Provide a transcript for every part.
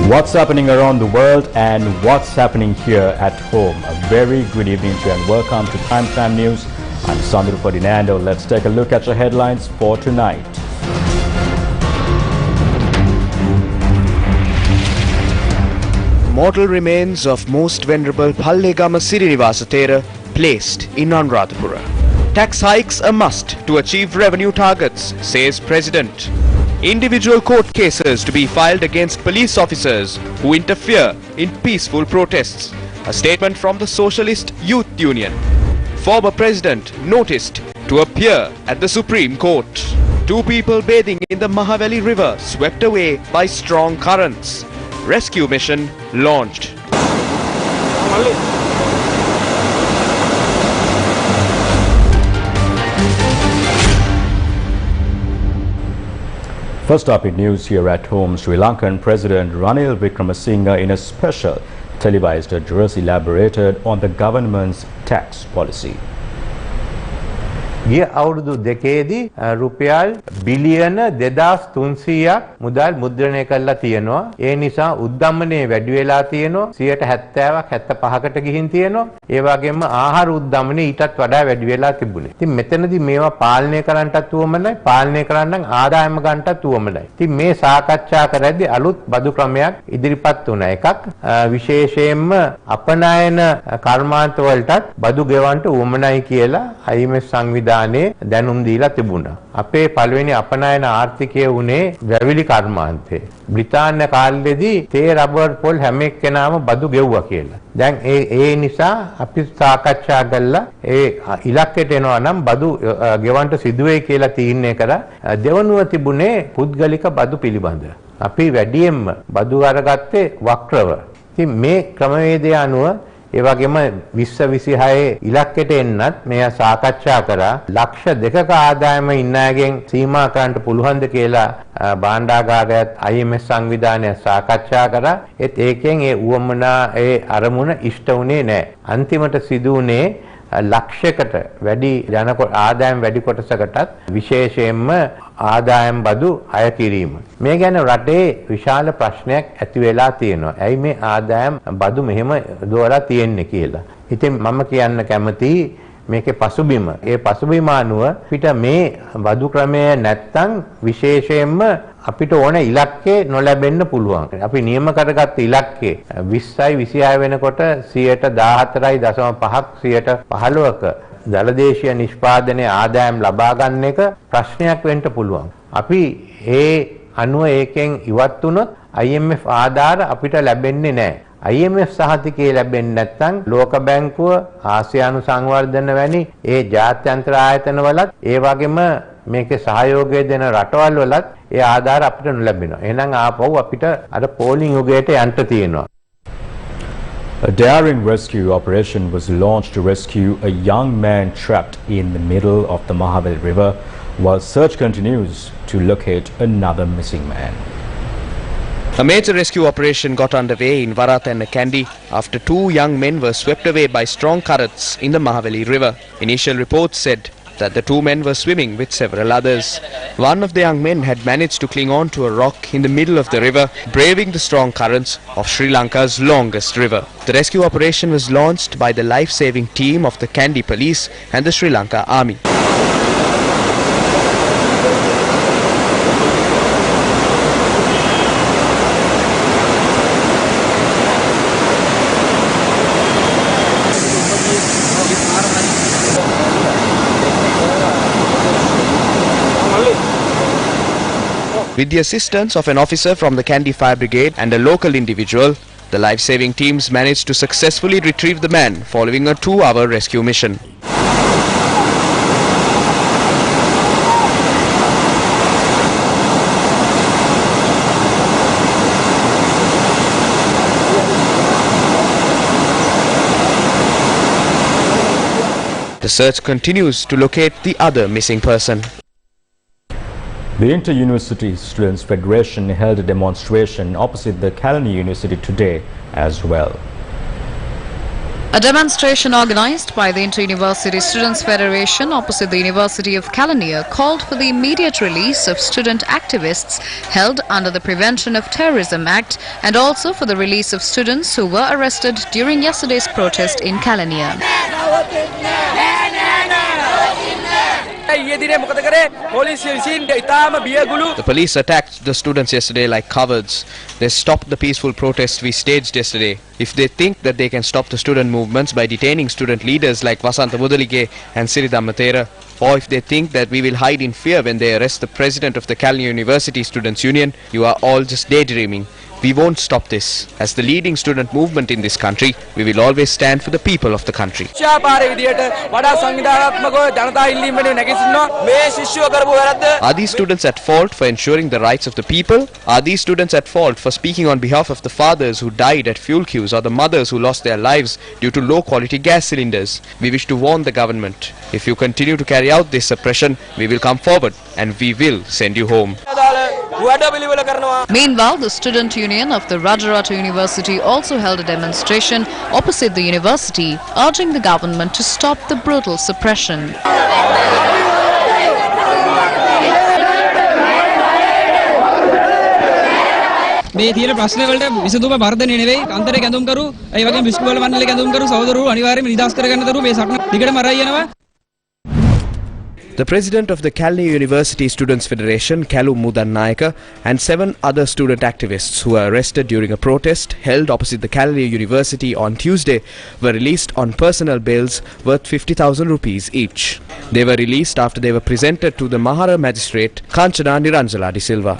What's happening around the world and what's happening here at home? A very good evening to you and welcome to Time News. I'm Sandro Ferdinando. Let's take a look at your headlines for tonight. Mortal remains of most venerable Pallegama Sirinivasa Thera placed in Anuradhapura. Tax hikes a must to achieve revenue targets, says President. Individual court cases to be filed against police officers who interfere in peaceful protests. A statement from the Socialist Youth Union. Former President noticed to appear at the Supreme Court. 2 people bathing in the Mahaveli River swept away by strong currents. Rescue mission launched. First up in news here at home, Sri Lankan President Ranil Wickremesinghe in a special televised address elaborated on the government's tax policy. ගිය අවුරුදු දෙකේදී රුපියල් බිලියන 2300ක් මුදල් මුද්‍රණය කරලා තියෙනවා. ඒ නිසා උද්දමනය වැඩි වෙලා තියෙනවා. 70ක් 75කට ගිහින් තියෙනවා. ඒ වගේම ආහාර උද්දමනය ඊටත් වඩා වැඩි වෙලා තිබුණේ. ඉතින් මෙතනදී මේවා පාලනය කරන්නටත් උවමනයි, පාලනය කරන්න ආදායම ගන්නටත් උවමනයි. ඉතින් මේ සාකච්ඡා කරද්දී අලුත් බදු ක්‍රමයක් ඉදිරිපත් වුණා. එකක් විශේෂයෙන්ම අපනයන කර්මාන්ත වලටත් බදු ගෙවන්න උවමනයි කියලා IMF සංවිධානය දැනුම් දීලා තිබුණා. අපේ පළවෙනි අපනයන ආර්ථිකය උනේ වැවිලි කර්මාන්තේ. බ්‍රිතාන්‍ය කාලෙදී තේ රබර් පොල් හැම එක්කෙනාම බදු ගෙව්වා කියලා. දැන් ඒ නිසා අපි සාකච්ඡා කළා ඒ ඉලක්කයට එනවා නම් බදු ගෙවන්න සිදුවේ කියලා තීරණය කරා. දෙවනුව තිබුණේ පුද්ගලික බදු පිළිබඳ. අපි වැඩියෙන්ම බදු අරගත්තේ වක්‍රව. ඉතින් මේ ක්‍රමවේදය අනුව ඒ වගේම 2026 ඉලක්කයට එන්නත් මෙය සාකච්ඡා කරා. ලක්ෂ 2ක ආදායම ඉන්න අයගෙන් සීමා කරන්න පුළුවන්ද කියලා භාණ්ඩාගාරයත් IMF සංවිධානය සාකච්ඡා කරා. ඒකෙන් ඒ උවමනා ඒ අරමුණ ඉෂ්ට වුණේ නැහැ. අන්තිමට සිදු වුණේ ලක්ෂයකට වැඩි ආදායම් වැඩි කොටසකටත් විශේෂයෙන්ම ආදායම් බදු අය කිරීම. මේ ගැන රටේ විශාල ප්‍රශ්නයක් ඇති වෙලා තියෙනවා. ඇයි මේ ආදායම් බදු මෙහෙම දොරලා තියෙන්නේ කියලා. ඉතින් මම කියන්න කැමතියි මේකේ පසුබිම. ඒ පසුබිම අනුව පිට මේ බදු ක්‍රමය නැත්තම් විශේෂයෙන්ම අපිට ඕන ඉලක්කේ නොලැබෙන්න පුළුවන්. අපි නියම කරගත්ත ඉලක්කේ 20යි 26 වෙනකොට 14.5%ක් 15%ක දලදේශීය නිෂ්පාදනයේ ආදායම් ලබා ගන්න එක ප්‍රශ්නයක් වෙන්න පුළුවන්. අපි ඒ අනුව ඒකෙන් ඉවත් වුණොත් IMF ආධාර අපිට ලැබෙන්නේ නැහැ. IMF සහතිකයේ ලැබෙන්නේ නැත්නම් ලෝක බැංකුව, ආසියානු සංවර්ධන වැනි ඒ ජාත්‍යන්තර ආයතන වලත් ඒ වගේම මේකේ සහයෝගය දෙන රටවල් වලත් ඒ ආධාර අපිට නොලැබෙනවා. එහෙනම් ආපහු අපිට අර පෝලිං යුගයට යන්න තියෙනවා. A daring rescue operation was launched to rescue a young man trapped in the middle of the Mahaveli River while search continues to locate another missing man. A major rescue operation got underway in Varat and Kandy after 2 young men were swept away by strong currents in the Mahaveli River. Initial reports said that the 2 men were swimming with several others. One of the young men had managed to cling on to a rock in the middle of the river, braving the strong currents of Sri Lanka's longest river. The rescue operation was launched by the life-saving team of the Kandy police and the Sri Lanka army. With the assistance of an officer from the Kandy Fire Brigade and a local individual, the life-saving teams managed to successfully retrieve the man following a 2-hour rescue mission. The search continues to locate the other missing person. The Inter-University Students' Federation held a demonstration opposite the Kalani University today as well. A demonstration organised by the Inter-University Students' Federation opposite the University of Kelaniya called for the immediate release of student activists held under the Prevention of Terrorism Act and also for the release of students who were arrested during yesterday's protest in Kelaniya. The police attacked the students yesterday like cowards. They stopped the peaceful protest we staged yesterday. If they think that they can stop the student movements by detaining student leaders like Vasantha Mudalige and Siri Dhammathera, or if they think that we will hide in fear when they arrest the president of the Kelaniya University Students' Union, you are all just daydreaming. We won't stop this. As the leading student movement in this country, we will always stand for the people of the country. Are these students at fault for ensuring the rights of the people? Are these students at fault for speaking on behalf of the fathers who died at fuel queues or the mothers who lost their lives due to low quality gas cylinders? We wish to warn the government. If you continue to carry out this suppression, we will come forward and we will send you home. Meanwhile, the student union of the Rajarata University also held a demonstration opposite the university, urging the government to stop the brutal suppression. මේ තියෙන ප්‍රශ්න වලට විසඳුම වර්ධනය නෙවෙයි අන්තරේ ගැඳුම් කරු ඒ වගේම විශ්ව බල මණ්ඩලයේ ගැඳුම් කරු සහෝදරවරු අනිවාර්යයෙන්ම නිදහස් කරගන්න දරු මේ සටන දිගටම අරයි යනවා. The president of the Kelaniya University Students' Federation, Kalu Mudan Nayaka, and 7 other student activists who were arrested during a protest held opposite the Kelaniya University on Tuesday were released on personal bails worth 50,000 rupees each. They were released after they were presented to the Mahara magistrate Kanchana Niranjala de Silva.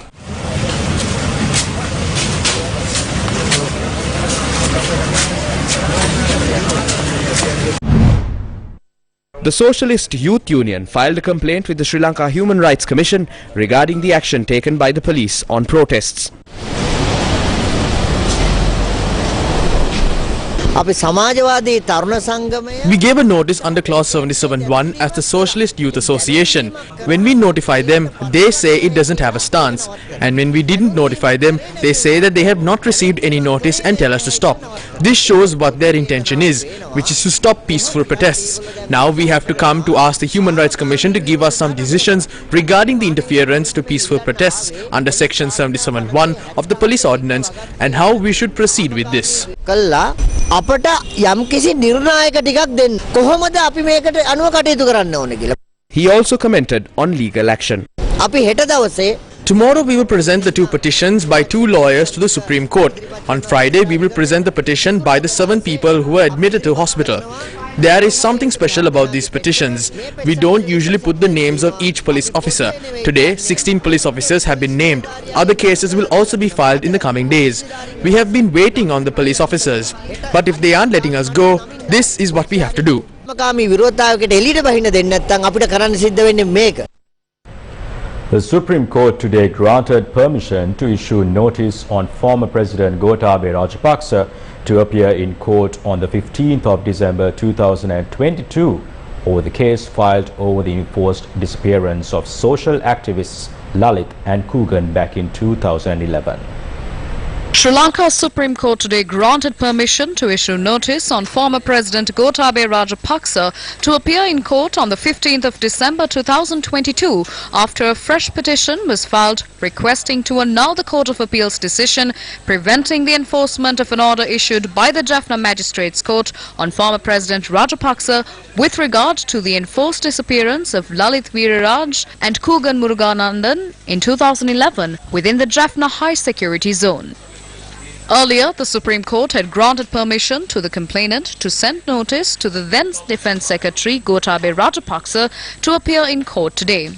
The Socialist Youth Union filed a complaint with the Sri Lanka Human Rights Commission regarding the action taken by the police on protests. We gave a notice under clause 77(1) as the Socialist Youth Association. When we notify them, they say it doesn't have a stance. And when we didn't notify them, they say that they have not received any notice and tell us to stop. This shows what their intention is, which is to stop peaceful protests. Now we have to come to ask the Human Rights Commission to give us some decisions regarding the interference to peaceful protests under section 77(1) of the police ordinance and how we should proceed with this. අපට යම්කිසි නිර්ණායක ටිකක් දෙන්න කොහොමද අපි මේකට අනුව කටයුතු කරන්න ඕනේ කියලා. He also commented on legal action. අපි හෙට දවසේ Tomorrow we will present the 2 petitions by 2 lawyers to the Supreme Court. On Friday we will present the petition by the 7 people who were admitted to hospital. There is something special about these petitions. We don't usually put the names of each police officer. Today 16 police officers have been named. Other cases will also be filed in the coming days. We have been waiting on the police officers. But if they aren't letting us go, this is what we have to do. The Supreme Court today granted permission to issue notice on former President Gotabaya Rajapaksa to appear in court on the 15th of December 2022 over the case filed over the enforced disappearance of social activists Lalit and Kugan back in 2011. Sri Lanka's Supreme Court today granted permission to issue notice on former President Gotabaya Rajapaksa to appear in court on the 15th of December 2022 after a fresh petition was filed requesting to annul the Court of Appeal's decision preventing the enforcement of an order issued by the Jaffna Magistrates Court on former President Rajapaksa with regard to the enforced disappearance of Lalit Veeraraj and Kugan Muruganandan in 2011 within the Jaffna High Security Zone. Earlier, the Supreme Court had granted permission to the complainant to send notice to the then Defence Secretary Gotabaya Rajapaksa to appear in court today.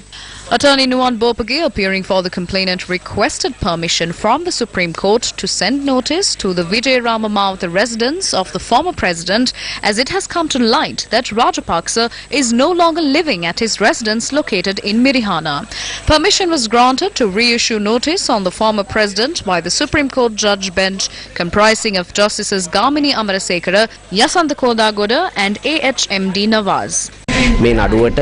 Attorney Nuwan Bopage, appearing for the complainant, requested permission from the Supreme Court to send notice to the Vijay Ramamawatha residence of the former president, as it has come to light that Rajapaksa is no longer living at his residence located in Mirihana. Permission was granted to reissue notice on the former president by the Supreme Court judge bench comprising of Justices Gamini Amarasekara, Yasantha Kodagoda and AHMD Nawaz. මේ නඩුවට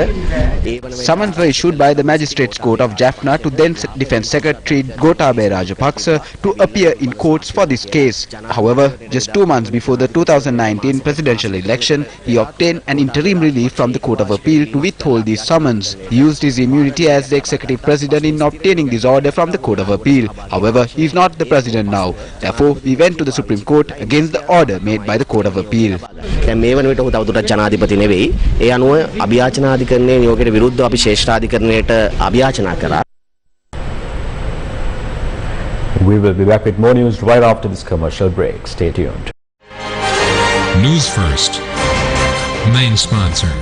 Summons were issued by the Magistrates Court of Jaffna to then Defence Secretary Gotabaya Rajapaksa to appear in courts for this case. However, just 2 months before the 2019 presidential election, he obtained an interim relief from the Court of Appeal to withhold these summons. He used his immunity as the executive president in obtaining this order from the Court of Appeal. However, he is not the president now. Therefore, we went to the Supreme Court against the order made by the Court of Appeal. දැන් මේ වන විට ඔහු තවදුරටත් ජනාධිපති නෙවෙයි. ඒ අනුව අභියාචනාධිකරණයේ නියෝගයට විරුද්ධව අපි ශ්‍රේෂ්ඨාධිකරණයට අභියාචනා කරා. We will be back with more news right after this commercial break. Stay tuned. News First, main sponsor.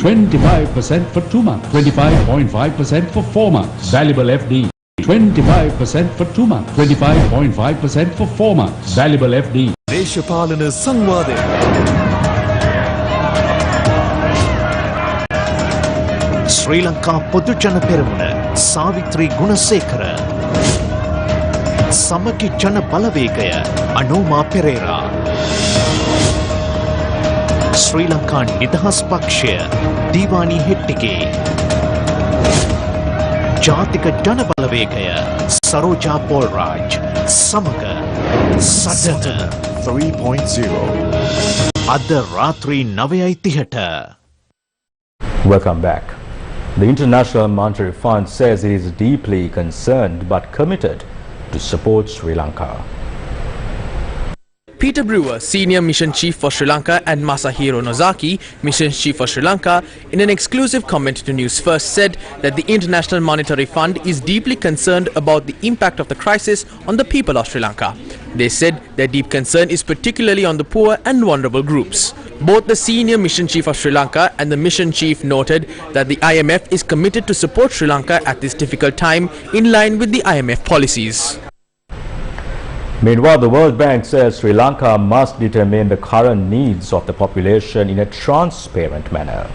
25% for 2 months, 25.5% for 4 months. Valuable FD. 25% for 2 months, 25.5% for 4 months. Valuable FD. දේශපාලන සංවාදය. ශ්‍රී ලංකා පොදු ජන පෙරමුණ සාවිත්‍රී ගුණසේකර. සමගි ජන බලවේගය අනෝමා පෙරේරා. ශ්‍රී ලංකා නිදහස් පක්ෂය දීවානී හෙට්ටිගේ. ජාතික ජන බලවේගය සරෝජා පෝල්රාජ්. සමග සටන 3.0 අද රාත්‍රී 9:30ට. Welcome back. The International Monetary Fund says it is deeply concerned but committed to support Sri Lanka. Peter Brewer, Senior Mission Chief for Sri Lanka, and Masahiro Nozaki, Mission Chief for Sri Lanka, in an exclusive comment to Newsfirst said that the International Monetary Fund is deeply concerned about the impact of the crisis on the people of Sri Lanka. They said their deep concern is particularly on the poor and vulnerable groups. Both the Senior Mission Chief of Sri Lanka and the Mission Chief noted that the IMF is committed to support Sri Lanka at this difficult time in line with the IMF policies. Meanwhile, the World Bank says Sri Lanka must determine the current needs of the population in a transparent manner.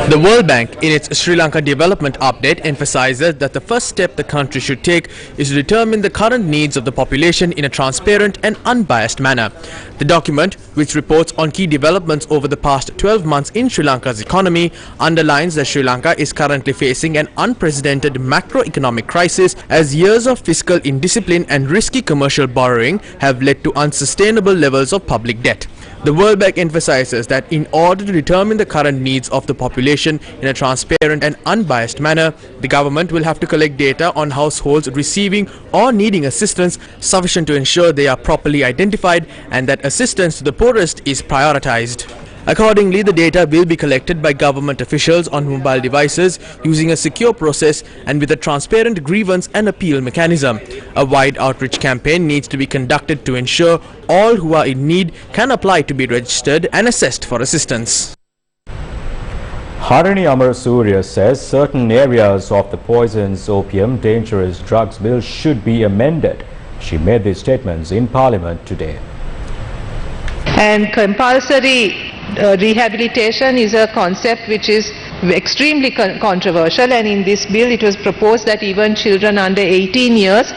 The World Bank, in its Sri Lanka Development Update, emphasizes that the first step the country should take is to determine the current needs of the population in a transparent and unbiased manner. The document, which reports on key developments over the past 12 months in Sri Lanka's economy, underlines that Sri Lanka is currently facing an unprecedented macroeconomic crisis as years of fiscal indiscipline and risky commercial borrowing have led to unsustainable levels of public debt. The World Bank emphasizes that in order to determine the current needs of the population in a transparent and unbiased manner, the government will have to collect data on households receiving or needing assistance sufficient to ensure they are properly identified and that assistance to the poorest is prioritized. Accordingly, the data will be collected by government officials on mobile devices using a secure process and with a transparent grievance and appeal mechanism. A wide outreach campaign needs to be conducted to ensure all who are in need can apply to be registered and assessed for assistance. Harini Amarasuriya says certain areas of the Poisons, Opium, Dangerous Drugs Bill should be amended. She made these statements in Parliament today. And compulsory rehabilitation is a concept which is extremely controversial, and in this bill it was proposed that even children under 18 years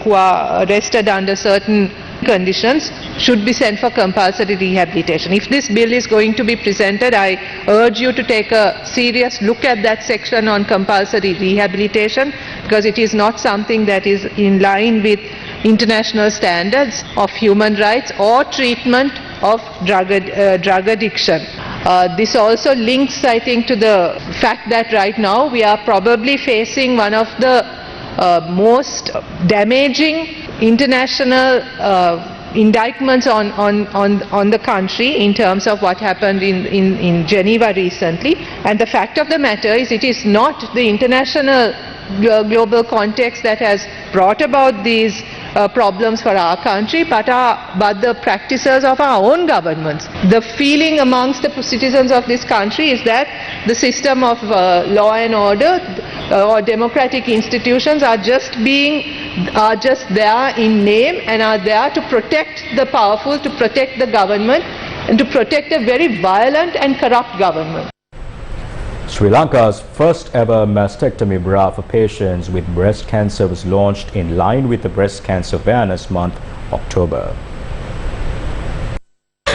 who are arrested under certain conditions should be sent for compulsory rehabilitation. If this bill is going to be presented, I urge you to take a serious look at that section on compulsory rehabilitation, because it is not something that is in line with international standards of human rights or treatment of drug addiction. This also links, I think, to the fact that right now we are probably facing one of the most damaging international indictments on the country in terms of what happened in Geneva recently. And the fact of the matter is it is not the international global context that has brought about these problems for our country, but the practices of our own governments. The feeling amongst the citizens of this country is that the system of law and order or democratic institutions are just there in name and are there to protect the powerful, to protect the government, and to protect a very violent and corrupt government. Sri Lanka's first ever mastectomy bra for patients with breast cancer was launched in line with the Breast Cancer Awareness Month, October.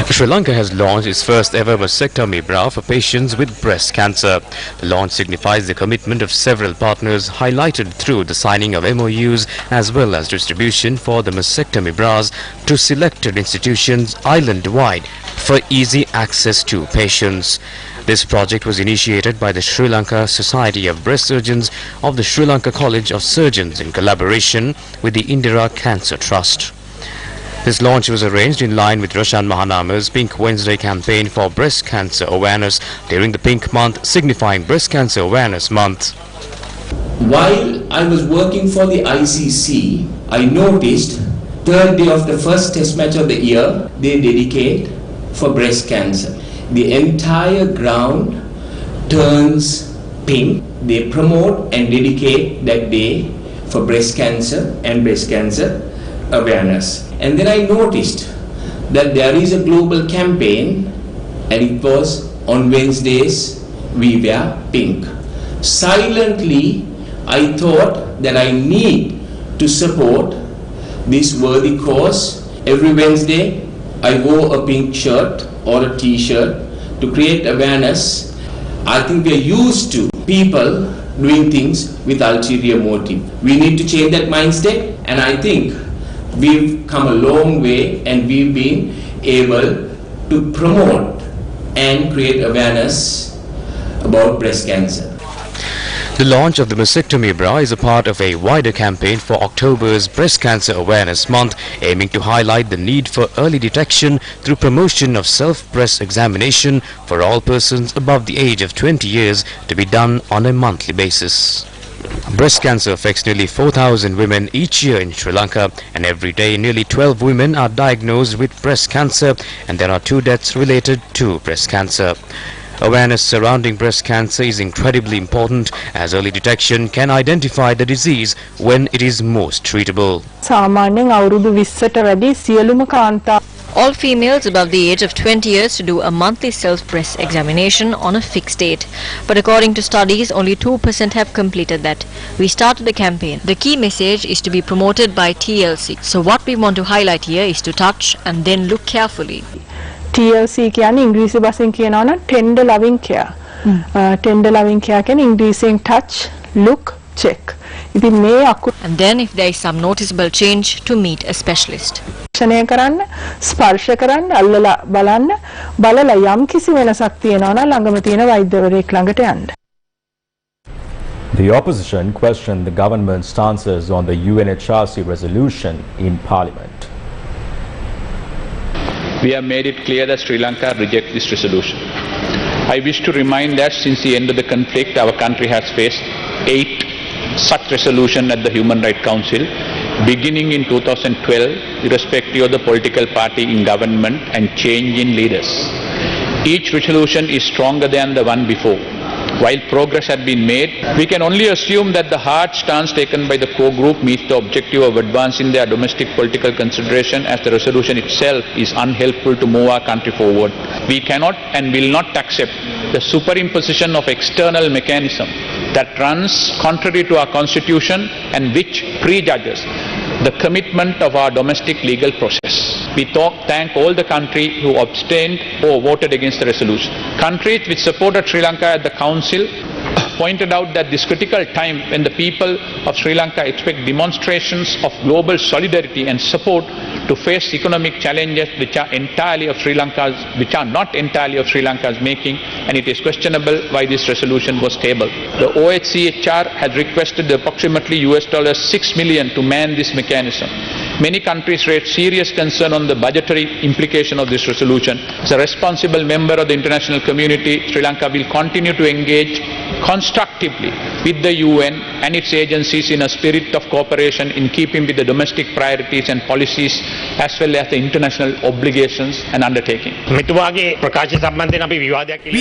Sri Lanka has launched its first ever mastectomy bra for patients with breast cancer. The launch signifies the commitment of several partners highlighted through the signing of MOUs as well as distribution for the mastectomy bras to selected institutions island-wide for easy access to patients. This project was initiated by the Sri Lanka Society of Breast Surgeons of the Sri Lanka College of Surgeons in collaboration with the Indira Cancer Trust. This launch was arranged in line with Roshan Mahanama's Pink Wednesday campaign for breast cancer awareness during the Pink Month, signifying Breast Cancer Awareness Month. While I was working for the ICC, I noticed third day of the first test match of the year, they dedicate for breast cancer. The entire ground turns pink. They promote and dedicate that day for breast cancer and breast cancer awareness. And then I noticed that there is a global campaign, and it was on Wednesdays we wear pink. Silently, I thought that I need to support this worthy cause. Every Wednesday, I wore a pink shirt or a t-shirt to create awareness. I think we are used to people doing things with ulterior motive. We need to change that mindset, and I think we've come a long way and we've been able to promote and create awareness about breast cancer. The launch of the mastectomy bra is a part of a wider campaign for October's Breast Cancer Awareness Month, aiming to highlight the need for early detection through promotion of self-breast examination for all persons above the age of 20 years to be done on a monthly basis. Breast cancer affects nearly 4,000 women each year in Sri Lanka, and every day nearly 12 women are diagnosed with breast cancer, and there are 2 deaths related to breast cancer. Awareness surrounding breast cancer is incredibly important, as early detection can identify the disease when it is most treatable. All females above the age of 20 years to do a monthly self-breast examination on a fixed date. But according to studies, only 2% have completed that. We started a campaign. The key message is to be promoted by TLC. So what we want to highlight here is to touch and then look carefully. TLC කියන්නේ ඉංග්‍රීසි භාෂෙන් කියනවා නම් tender loving care. Tender loving care කියන්නේ increasing touch, look, check. And then if there is some noticeable change, to meet a specialist. කරන්න, ස්පර්ශ කරන්න, අල්ලලා බලන්න, බලලා යම් කිසි වෙනසක් තියෙනවා නම් ළඟම තියෙන වෛද්‍යවරයෙක් ළඟට යන්න. The opposition questioned the government's stances on the UNHRC resolution in Parliament. We have made it clear that Sri Lanka rejects this resolution. I wish to remind that since the end of the conflict, our country has faced 8 such resolutions at the Human Rights Council, beginning in 2012, irrespective of the political party in government and change in leaders. Each resolution is stronger than the one before. While progress had been made, we can only assume that the hard stance taken by the core group meets the objective of advancing their domestic political consideration, as the resolution itself is unhelpful to move our country forward. We cannot and will not accept the superimposition of external mechanism that runs contrary to our constitution and which prejudges the commitment of our domestic legal process. We thank all the countries who abstained or voted against the resolution. Countries which supported Sri Lanka at the Council pointed out that this critical time when the people of Sri Lanka expect demonstrations of global solidarity and support to face economic challenges which are not entirely of Sri Lanka's making, and it is questionable why this resolution was tabled. The OHCHR has requested approximately $6 million to man this mechanism. Many countries raised serious concern on the budgetary implication of this resolution. As a responsible member of the international community, Sri Lanka will continue to engage constructively with the UN and its agencies in a spirit of cooperation in keeping with the domestic priorities and policies as well as the international obligations and undertaking. We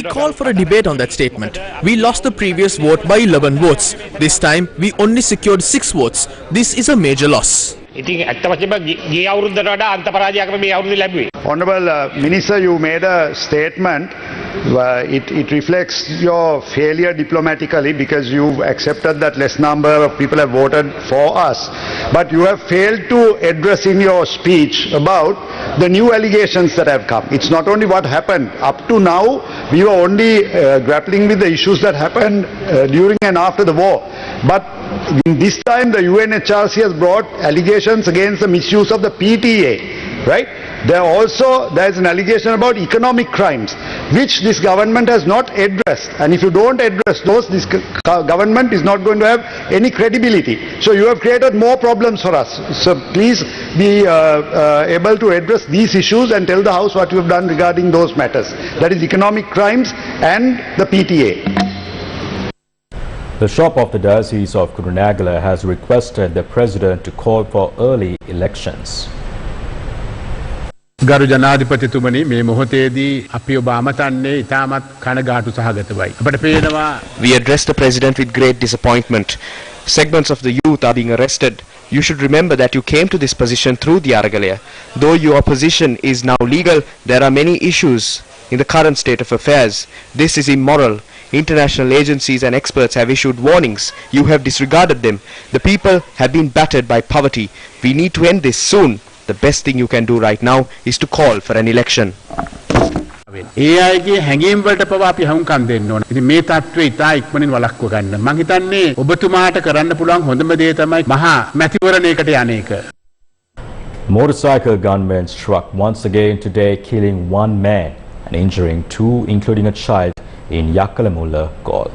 call for a debate on that statement. We lost the previous vote by 11 votes. This time we only secured 6 votes. This is a major loss. ඉතින් ඇත්ත වශයෙන්ම ගිය අවුරුද්දට වඩා අන්ත පරාජයක් මේ අවුරුද්දේ ලැබුවේ. Honorable Minister, you made a statement. It reflects your failure diplomatically because you accepted that less number of people have voted for us. But you have failed to address in your speech about the new allegations that have come. It's not only what happened. Up to now, we were only grappling with the issues that happened during and after the war. But in this time, the UNHRC has brought allegations against the misuse of the PTA. Right? There's an allegation about economic crimes, which this government has not addressed. And if you don't address those, this government is not going to have any credibility. So you have created more problems for us. So please be able to address these issues and tell the House what you have done regarding those matters. That is economic crimes and the PTA. The Shop of the Diocese of Kurunegala has requested the President to call for early elections. ගරු ජනාධිපතිතුමනි මේ මොහොතේදී අපි ඔබ අමතන්නේ ඉතාමත් කනගාටු සහගතවයි. අපට පේනවා We address the President with great disappointment. Segments of the youth are being arrested. You should remember that you came to this position through the Aragalaya. Though your position is now legal, there are many issues in the current state of affairs. This is immoral. International agencies and experts have issued warnings. You have disregarded them. The people have been battered by poverty. We need to end this soon. The best thing you can do right now is to call for an election. ඒ අයගේ හැඟීම් වලට පවා අපි හුම්කම් දෙන්න ඕන. ඉතින් මේ තත්ත්වය ඉතා ඉක්මනින් වළක්ව ගන්න. මම හිතන්නේ ඔබතුමාට කරන්න පුළුවන් හොඳම දේ තමයි මහා මැතිවරණයකට යන එක. Motorcycle gunmen struck once again today, killing one man and injuring two, including a child, in Yakalamulla, Gaul.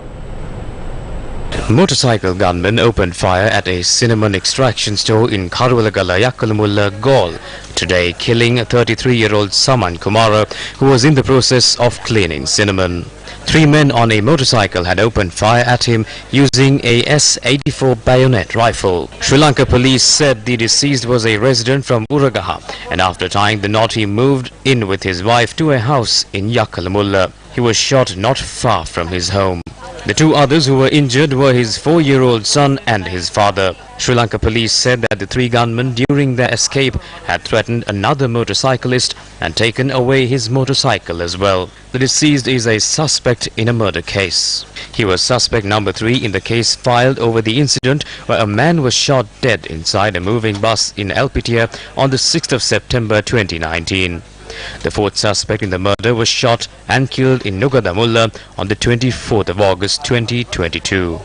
Motorcycle gunmen opened fire at a cinnamon extraction store in Karwalagala, Yakalamulla, Gaul today, killing a 33-year-old Saman Kumara who was in the process of cleaning cinnamon. 3 men on a motorcycle had opened fire at him using a S-84 bayonet rifle. Sri Lanka police said the deceased was a resident from Uragaha, and after tying the knot he moved in with his wife to a house in Yakalamulla. He was shot not far from his home. The 2 others who were injured were his 4-year-old son and his father. Sri Lanka police said that the 3 gunmen during their escape had threatened another motorcyclist and taken away his motorcycle as well. The deceased is a suspect in a murder case. He was suspect number 3 in the case filed over the incident where a man was shot dead inside a moving bus in Elpitia on the 6th of September 2019. The 4th suspect in the murder was shot and killed in Nugadamulla on the 24th of August 2022.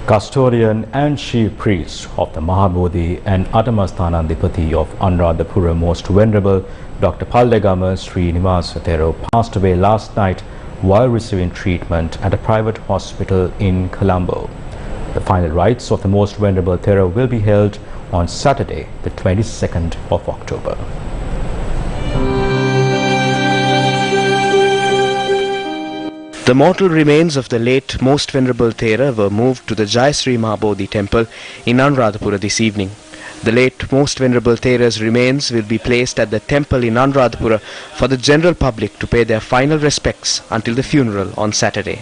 Custodian and chief priest of the Mahabodhi and Atamasthana-Adipati of Anuradhapura, Most Venerable Dr. Pallegama Srinivasa Thero passed away last night while receiving treatment at a private hospital in Colombo. The final rites of the Most Venerable Thero will be held on Saturday, the 22nd of October. The mortal remains of the late Most Venerable Thera were moved to the Jayasri Mahabodhi temple in Anuradhapura this evening. The late Most Venerable Thera's remains will be placed at the temple in Anuradhapura for the general public to pay their final respects until the funeral on Saturday.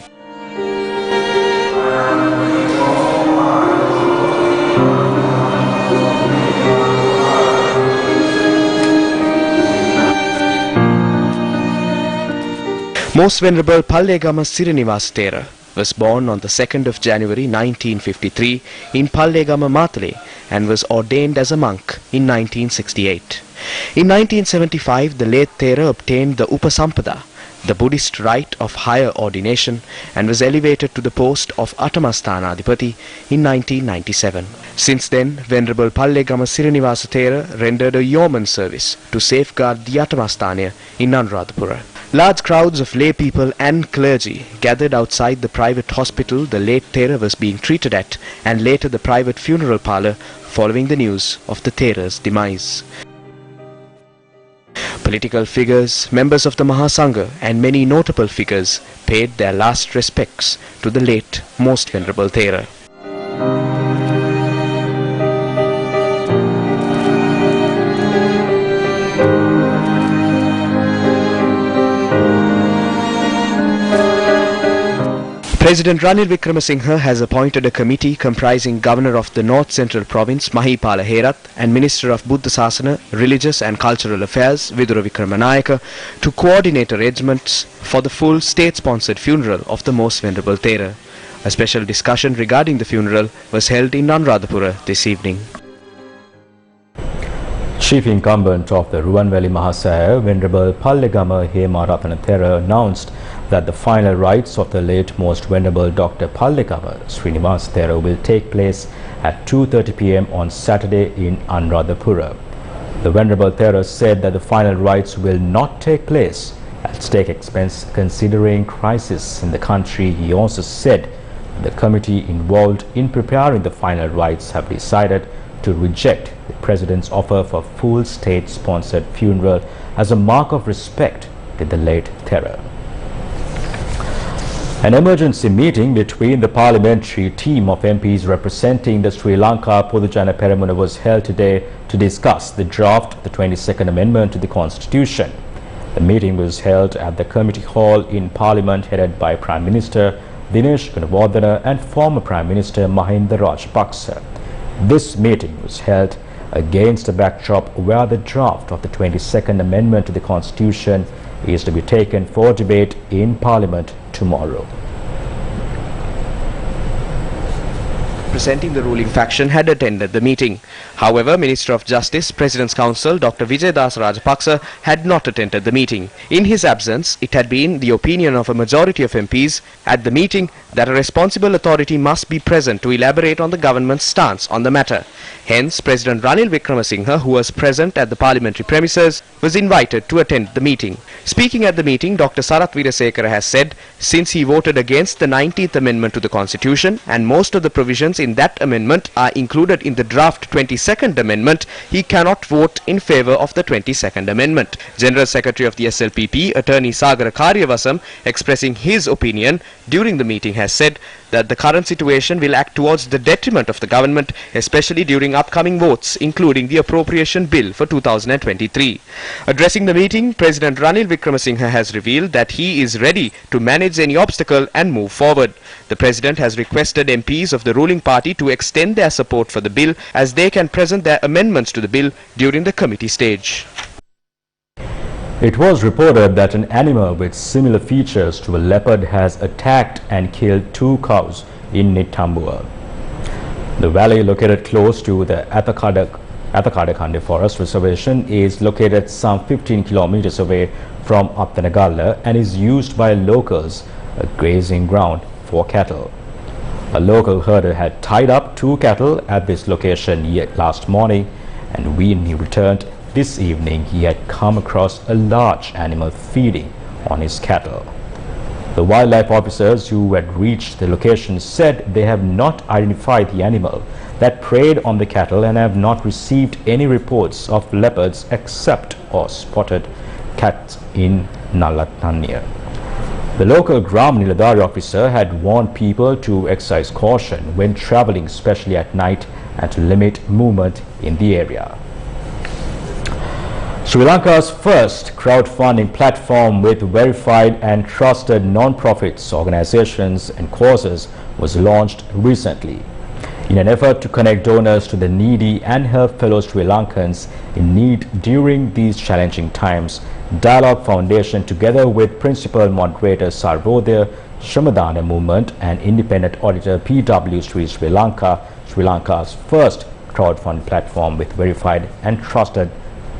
Most Venerable Pallegama Sirinivasa Thera was born on the 2nd of January 1953 in Pallegama, Matale and was ordained as a monk in 1968. In 1975, the late Thera obtained the Upasampada, the Buddhist rite of higher ordination, and was elevated to the post of Atamasthana-Adipati in 1997. Since then, Venerable Pallegama Sirinivasa Thera rendered a yeoman service to safeguard the Atamasthana in Anuradhapura. Large crowds of lay people and clergy gathered outside the private hospital the late Thera was being treated at, and later the private funeral parlour following the news of the Thera's demise. Political figures, members of the Mahasangha and many notable figures paid their last respects to the late Most Venerable Thera. President Ranil Wickremesinghe has appointed a committee comprising Governor of the North Central Province Mahipala Herath and Minister of Buddha Sasana, Religious and Cultural Affairs Vidura Wickramanayaka to coordinate arrangements for the full state-sponsored funeral of the Most Venerable Thera. A special discussion regarding the funeral was held in Anuradhapura this evening. Chief incumbent of the Ruwanveli Mahasaya, Venerable Pallegama Hemaratana Thera, announced that the final rites of the late Most Venerable Dr. Pallegama Srinivas Thera will take place at 2:30 p.m. on Saturday in Anuradhapura. The Venerable Thera said that the final rites will not take place at state expense considering crisis in the country. He also said the committee involved in preparing the final rites have decided to reject the President's offer for full state-sponsored funeral as a mark of respect to the late Thera. An emergency meeting between the parliamentary team of MPs representing the Sri Lanka Podujana Peramuna was held today to discuss the draft of the 22nd Amendment to the Constitution. The meeting was held at the Committee Hall in Parliament headed by Prime Minister Dinesh Gunawardena and former Prime Minister Mahinda Rajapaksa. This meeting was held against a backdrop where the draft of the 22nd Amendment to the Constitution is to be taken for debate in Parliament tomorrow. Representing the ruling faction had attended the meeting. However, Minister of Justice, President's Counsel Dr. Vijaydas Rajapaksa had not attended the meeting. In his absence, it had been the opinion of a majority of MPs at the meeting that a responsible authority must be present to elaborate on the government's stance on the matter. Hence, President Ranil Wickremesinghe, who was present at the parliamentary premises, was invited to attend the meeting. Speaking at the meeting, Dr. Sarath Weerasekara has said, since he voted against the 19th Amendment to the Constitution and most of the provisions in that amendment are included in the draft 22nd Amendment, he cannot vote in favour of the 22nd Amendment. General Secretary of the SLPP, Attorney Sagara Karyavasam, expressing his opinion during the meeting, has said that the current situation will act towards the detriment of the government, especially during upcoming votes, including the appropriation bill for 2023. Addressing the meeting, President Ranil Wickremesinghe has revealed that he is ready to manage any obstacle and move forward. The President has requested MPs of the ruling party to extend their support for the bill as they can present their amendments to the bill during the committee stage. It was reported that an animal with similar features to a leopard has attacked and killed 2 cows in Nitambua. The valley located close to the Athakadakande Forest Reservation is located some 15 kilometers away from Aptanagalla and is used by locals, a grazing ground for cattle. A local herder had tied up 2 cattle at this location last morning, and when he returned this evening, he had come across a large animal feeding on his cattle. The wildlife officers who had reached the location said they have not identified the animal that preyed on the cattle and have not received any reports of leopards except or spotted cats in Nalatanya. The local Gram Niladari officer had warned people to exercise caution when travelling, especially at night, and to limit movement in the area. Sri Lanka's first crowdfunding platform with verified and trusted non-profits, organizations and causes was launched recently. In an effort to connect donors to the needy and help fellow Sri Lankans in need during these challenging times, Dialogue Foundation, together with principal moderator Sarvodaya Shramadana Movement and independent auditor PW Sri Lanka, Sri Lanka's first crowdfunding platform with verified and trusted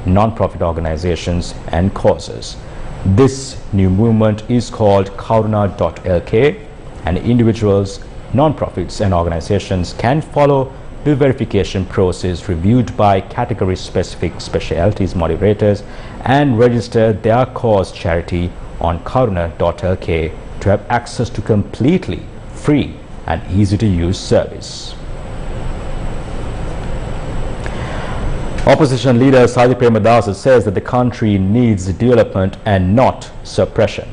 non-profit organizations and causes. This new movement is called Karuna.lk, and individuals, non-profits and organizations can follow the verification process reviewed by category-specific specialties moderators and register their cause charity on Karuna.lk to have access to completely free and easy-to-use service. Opposition leader Saji Premadasa says that the country needs development and not suppression.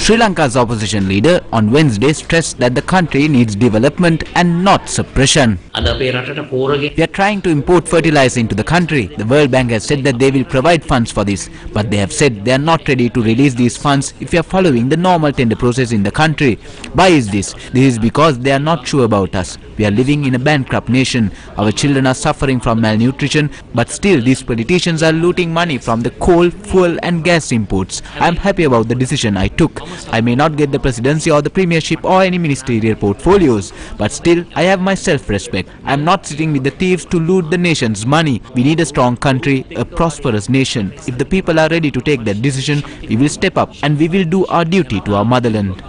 Sri Lanka's opposition leader on Wednesday stressed that the country needs development and not suppression. We are trying to import fertilizer into the country. The World Bank has said that they will provide funds for this, but they have said they are not ready to release these funds if we are following the normal tender process in the country. Why is this? This is because they are not sure about us. We are living in a bankrupt nation. Our children are suffering from malnutrition, but still these politicians are looting money from the coal, fuel and gas imports. I am happy about the decision I took. I may not get the presidency or the premiership or any ministerial portfolios, but still I have my self-respect. I am not sitting with the thieves to loot the nation's money. We need a strong country, a prosperous nation. If the people are ready to take that decision, we will step up and we will do our duty to our motherland.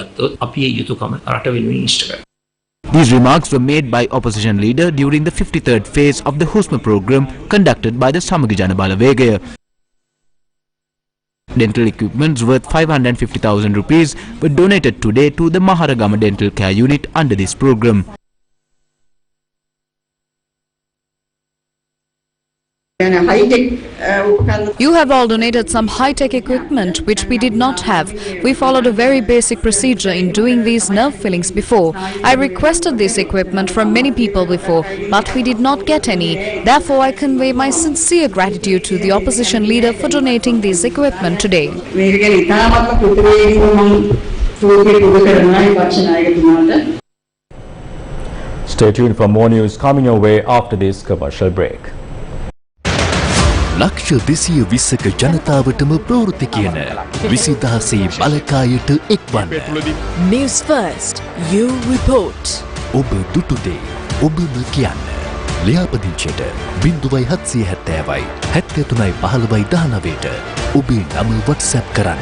These remarks were made by opposition leader during the 53rd phase of the Husma program conducted by the Samagi Jana Balawegaya. Dental equipments worth 550,000 rupees were donated today to the Maharagama Dental Care Unit under this program. You have all donated some high-tech equipment which we did not have. We followed a very basic procedure in doing these nerve fillings before. I requested this equipment from many people before, but we did not get any. Therefore, I convey my sincere gratitude to the opposition leader for donating this equipment today. Stay tuned for more news coming your way after this commercial break. ලක්ෂ 220ක ජනතාවටම ප්‍රවෘත්ති කියන 20000 බලකායට එක්වන්න. News First, you report. ඔබ දුටුදේ ඔබම කියන්න. ලියාපදිංචියට 0770යි 7315යි 19ට ඔබේ නම WhatsApp කරන්න.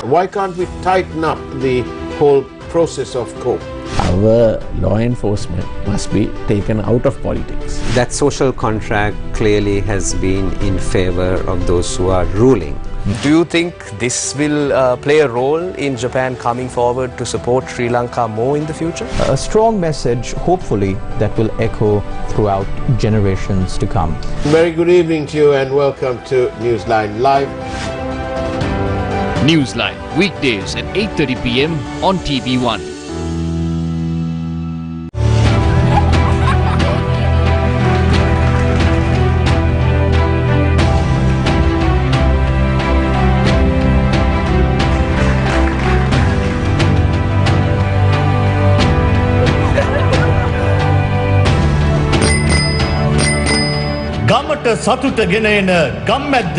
Why can't we tighten up the whole process of court? Our law enforcement must be taken out of politics. That social contract clearly has been in favor of those who are ruling. Do you think this will play a role in Japan coming forward to support Sri Lanka more in the future? A strong message, hopefully, that will echo throughout generations to come. Very good evening to you and welcome to Newsline Live. Newsline, weekdays at 8:30 p.m. on TV1. ගමට සතුට ගෙන එන ගම්මැද්ද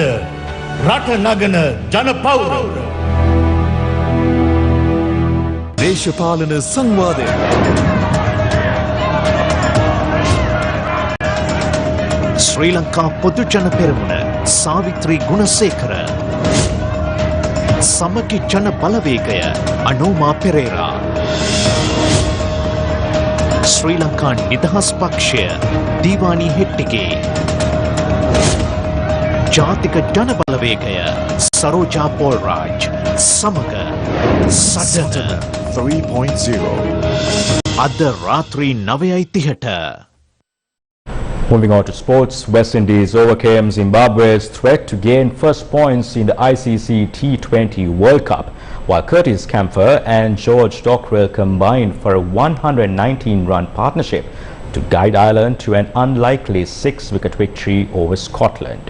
රට නගන ජනපෞර දේශපාලන සංවාදය ශ්‍රී ලංකා පොදු ජන පෙරමුණ සාවිත්‍රී ගුණසේකර සමගි ජන බලවේගය අනෝමා පෙරේරා ශ්‍රී ලංකා නිදහස් පක්ෂය දීවානී හෙට්ටිගේ ජාතික ජන බලවේගය සරෝජා පෝල්රාජ් සමග සටන 3.0 අද රාත්‍රී 9:30ට. Moving on to sports, West Indies overcame Zimbabwe's threat to gain first points in the ICC T20 World Cup, while Curtis Campher and George Dockrell combined for a 119-run partnership to guide Ireland to an unlikely 6-wicket victory over Scotland.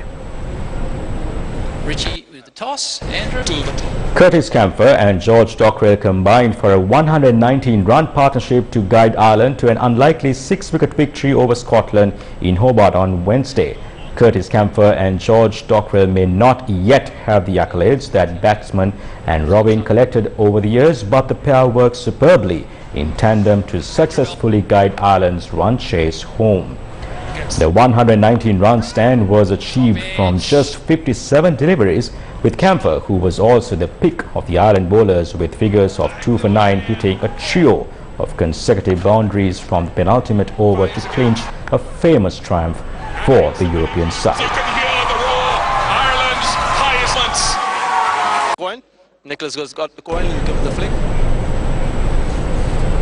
Richie with the toss, Andrew to the top. Curtis Campher and George Dockrell combined for a 119-run partnership to guide Ireland to an unlikely 6-wicket victory over Scotland in Hobart on Wednesday. Curtis Campher and George Dockrell may not yet have the accolades that batsman and Robin collected over the years, but the pair worked superbly in tandem to successfully guide Ireland's run chase home. The 119-run stand was achieved from just 57 deliveries, with Campher, who was also the pick of the Ireland bowlers with figures of 2 for 9, hitting a trio of consecutive boundaries from the penultimate over to clinch a famous triumph for the European side. Ireland's highest once. Nicholas has got the coin, he'll give the flick.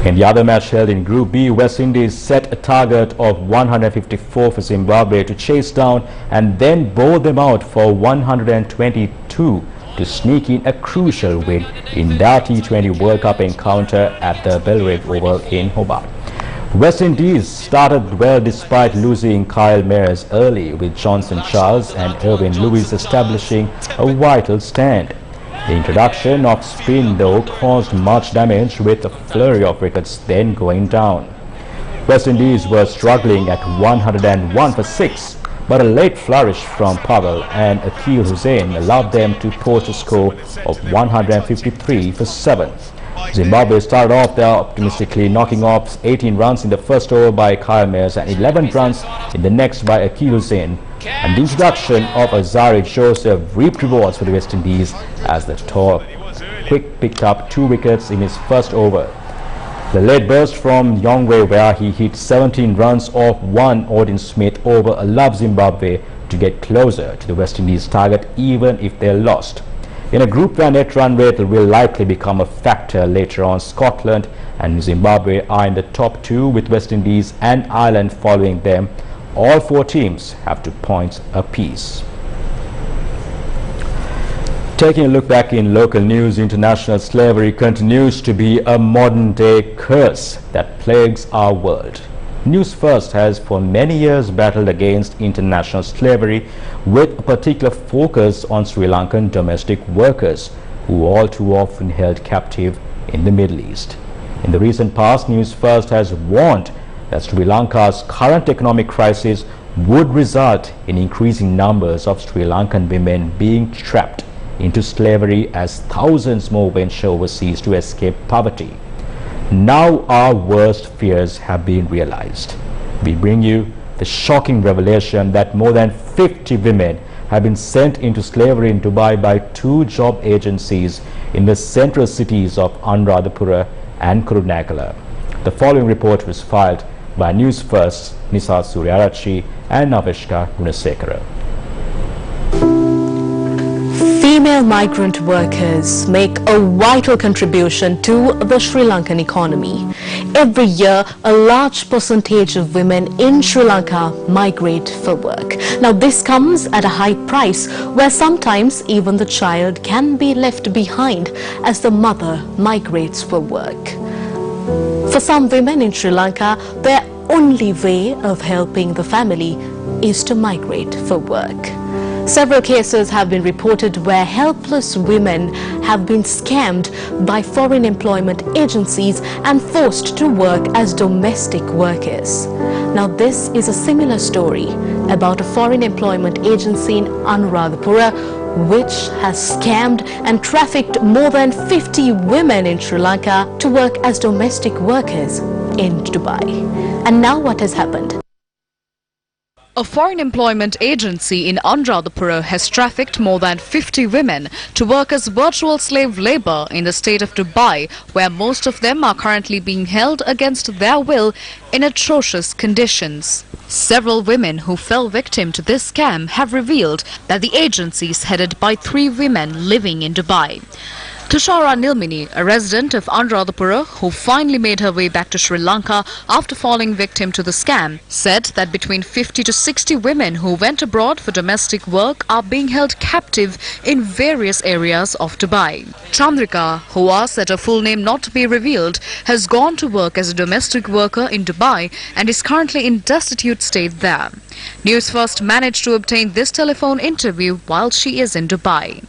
In the other match held in Group B, West Indies set a target of 154 for Zimbabwe to chase down and then bowl them out for 122 to sneak in a crucial win in their T20 World Cup encounter at the Belgrade Oval in Hobart. West Indies started well despite losing Kyle Mayers early, with Johnson Charles and Irwin Lewis establishing a vital stand. The introduction of spin though caused much damage, with a flurry of wickets then going down. West Indies were struggling at 101 for 6, but a late flourish from Powell and Akil Hussain allowed them to post a score of 153 for 7. Zimbabwe started off there optimistically, knocking off 18 runs in the first over by Kyle Mayers and 11 runs in the next by Akil Hussain. And the introduction of Azari Joseph reaped rewards for the West Indies as the tall quick picked up 2 wickets in his first over. The late burst from Yongwe, where he hit 17 runs off one Odin Smith over allowed Zimbabwe to get closer to the West Indies target even if they lost. In a group where net run rate will likely become a factor later on, Scotland and Zimbabwe are in the top 2, with West Indies and Ireland following them. All 4 teams have 2 points apiece. Taking a look back in local news, international slavery continues to be a modern-day curse that plagues our world. News First has for many years battled against international slavery, with a particular focus on Sri Lankan domestic workers who all too often held captive in the Middle East. In the recent past, News First has warned that Sri Lanka's current economic crisis would result in increasing numbers of Sri Lankan women being trapped into slavery as thousands more venture overseas to escape poverty. Now our worst fears have been realized. We bring you the shocking revelation that more than 50 women have been sent into slavery in Dubai by 2 job agencies in the central cities of Anuradhapura and Kurunegala. The following report was filed by News First, Nisa Suryarachi and Navishka Gunasekara. Female migrant workers make a vital contribution to the Sri Lankan economy. Every year, a large percentage of women in Sri Lanka migrate for work. Now, this comes at a high price, where sometimes even the child can be left behind as the mother migrates for work. For some women in Sri Lanka, their only way of helping the family is to migrate for work. Several cases have been reported where helpless women have been scammed by foreign employment agencies and forced to work as domestic workers. Now, this is a similar story about a foreign employment agency in Anuradhapura which has scammed and trafficked more than 50 women in Sri Lanka to work as domestic workers in Dubai. And now what has happened? A foreign employment agency in Anuradhapura has trafficked more than 50 women to work as virtual slave labor in the state of Dubai, where most of them are currently being held against their will in atrocious conditions. Several women who fell victim to this scam have revealed that the agency is headed by 3 women living in Dubai. Tushara Nilmini, a resident of Anuradhapura who finally made her way back to Sri Lanka after falling victim to the scam, said that between 50 to 60 women who went abroad for domestic work are being held captive in various areas of Dubai. Chandrika, who asked that her full name not to be revealed, has gone to work as a domestic worker in Dubai and is currently in destitute state there. News First managed to obtain this telephone interview while she is in Dubai.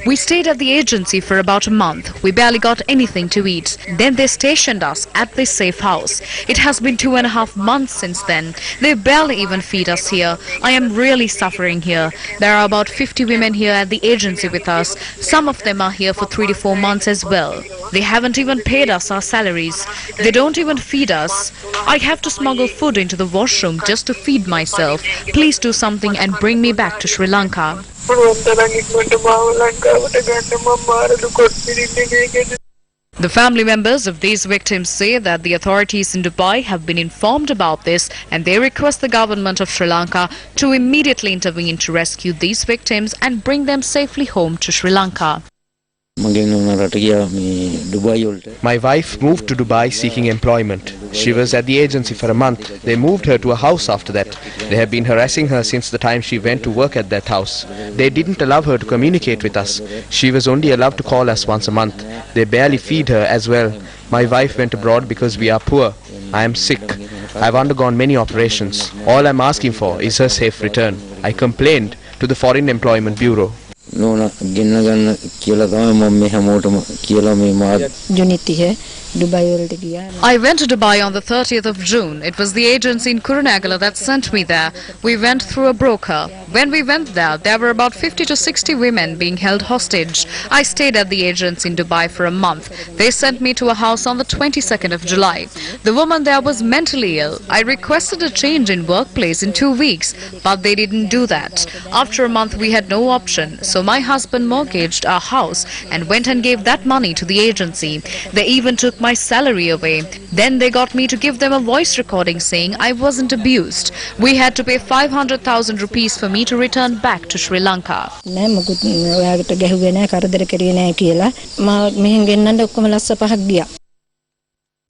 We stayed at the agency for about a month. We barely got anything to eat. Then they stationed us at this safe house. It has been 2.5 months since then. They barely even feed us here. I am really suffering here. There are about 50 women here at the agency with us. Some of them are here for 3 to 4 months as well. They haven't even paid us our salaries. They don't even feed us. I have to smuggle food into the washroom just to feed myself. Please do something and bring me back to Sri Lanka. The family members of these victims say that the authorities in Dubai have been informed about this and they request the government of Sri Lanka to immediately intervene to rescue these victims and bring them safely home to Sri Lanka. My wife moved to Dubai seeking employment. She was at the agency for a month. They moved her to a house after that. They have been harassing her since the time she went to work at that house. They didn't allow her to communicate with us. She was only allowed to call us once a month. They barely feed her as well. My wife went abroad because we are poor. I am sick. I've undergone many operations. All I'm asking for is her safe return. I complained to the Foreign Employment Bureau. I went to Dubai on the 30th of June. It was the agency in Kurunagala that sent me there. We went through a broker. When we went there were about 50 to 60 women being held hostage. I stayed at the agency in Dubai for a month. They sent me to a house on the 22nd of July. The woman there was mentally ill. I requested a change in workplace in 2 weeks, but they didn't do that. After a month we had no option, so my husband mortgaged our house and went and gave that money to the agency. They even took my salary away. Then they got me to give them a voice recording saying I wasn't abused. We had to pay 500,000 rupees for me to return back to Sri Lanka.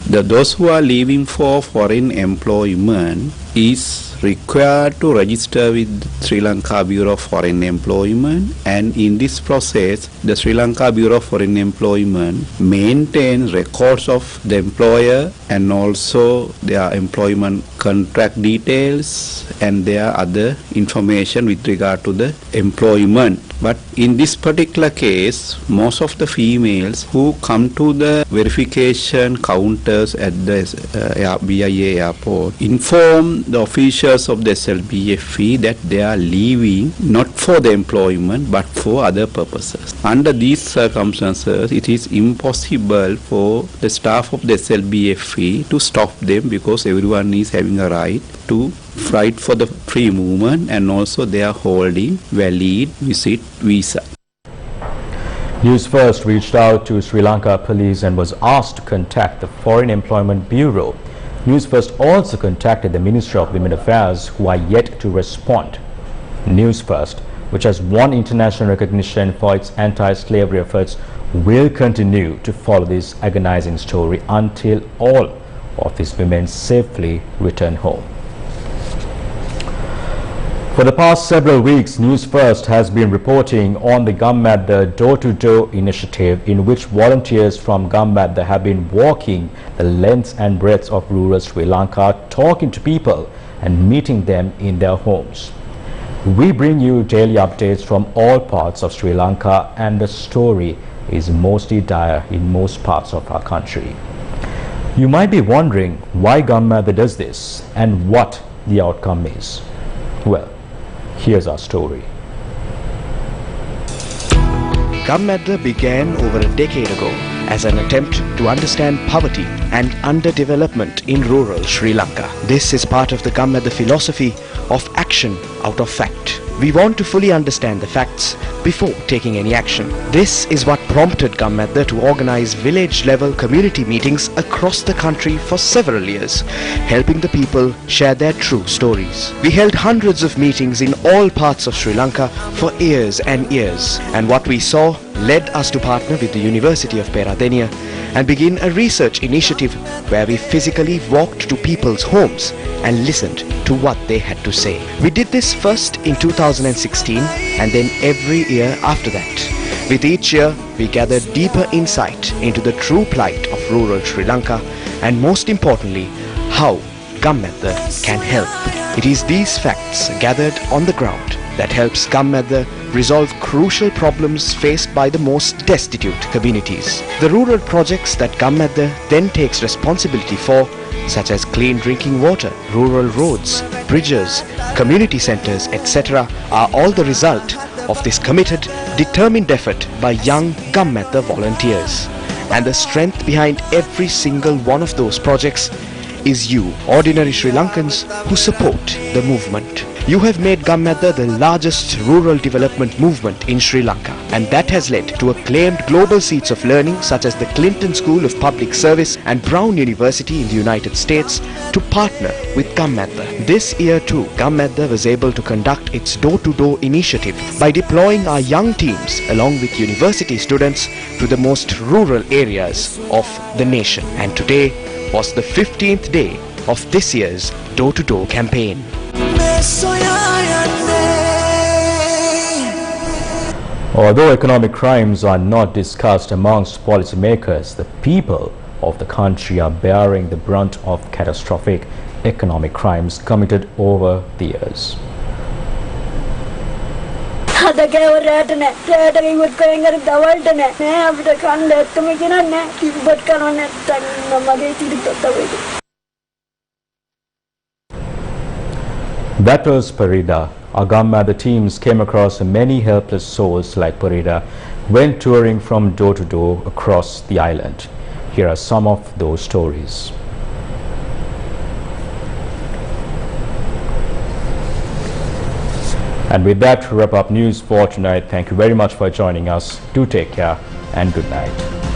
Those who are leaving for foreign employment is required to register with Sri Lanka Bureau of Foreign Employment, and in this process the Sri Lanka Bureau of Foreign Employment maintains records of the employer and also their employment contract details and their other information with regard to the employment. But in this particular case, most of the females who come to the verification counters at the BIA airport inform the officials of the SLBFE that they are leaving not for the employment but for other purposes. Under these circumstances, it is impossible for the staff of the SLBFE to stop them because everyone is having a right to fight for the free movement and also they are holding valid visit visa. Newsfirst reached out to Sri Lanka police and was asked to contact the Foreign Employment Bureau. Newsfirst also contacted the Ministry of Women Affairs, who are yet to respond. Newsfirst, which has won international recognition for its anti-slavery efforts, will continue to follow this agonizing story until all of these women safely return home. For the past several weeks, Newsfirst has been reporting on the Gammadda door-to-door initiative, in which volunteers from Gammadda have been walking the length and breadth of rural Sri Lanka, talking to people and meeting them in their homes. We bring you daily updates from all parts of Sri Lanka, and the story is mostly dire in most parts of our country. You might be wondering why Gammadda does this and what the outcome is. Well, here's our story. Gammadda began over a decade ago as an attempt to understand poverty and underdevelopment in rural Sri Lanka. This is part of the Gammadda philosophy of action out of fact. We want to fully understand the facts before taking any action. This is what prompted Gammadda to organize village-level community meetings across the country for several years, helping the people share their true stories. We held hundreds of meetings in all parts of Sri Lanka for years and years, and what we saw led us to partner with the University of Peradeniya and begin a research initiative where we physically walked to people's homes and listened to what they had to say. We did this first in 2016 and then every year after that. With each year, we gathered deeper insight into the true plight of rural Sri Lanka and most importantly, how Gammadda can help. It is these facts gathered on the ground that helps Gammadda resolve crucial problems faced by the most destitute communities. The rural projects that Gammadda then takes responsibility for, such as clean drinking water, rural roads, bridges, community centers, etc., are all the result of this committed, determined effort by young Gammadda volunteers. And the strength behind every single one of those projects is you, ordinary Sri Lankans who support the movement. You have made Gammadda the largest rural development movement in Sri Lanka, and that has led to acclaimed global seats of learning such as the Clinton School of Public Service and Brown University in the United States to partner with Gammadda. This year too, Gammadda was able to conduct its door-to-door initiative by deploying our young teams along with university students to the most rural areas of the nation. And today, was the 15th day of this year's door-to-door campaign. Although economic crimes are not discussed amongst policymakers, the people of the country are bearing the brunt of catastrophic economic crimes committed over the years. That was Parida. Agamma, the teams came across many helpless souls like Parida when touring from door to door across the island. Here are some of those stories. And with that, wrap up news for tonight. Thank you very much for joining us. Do take care and good night.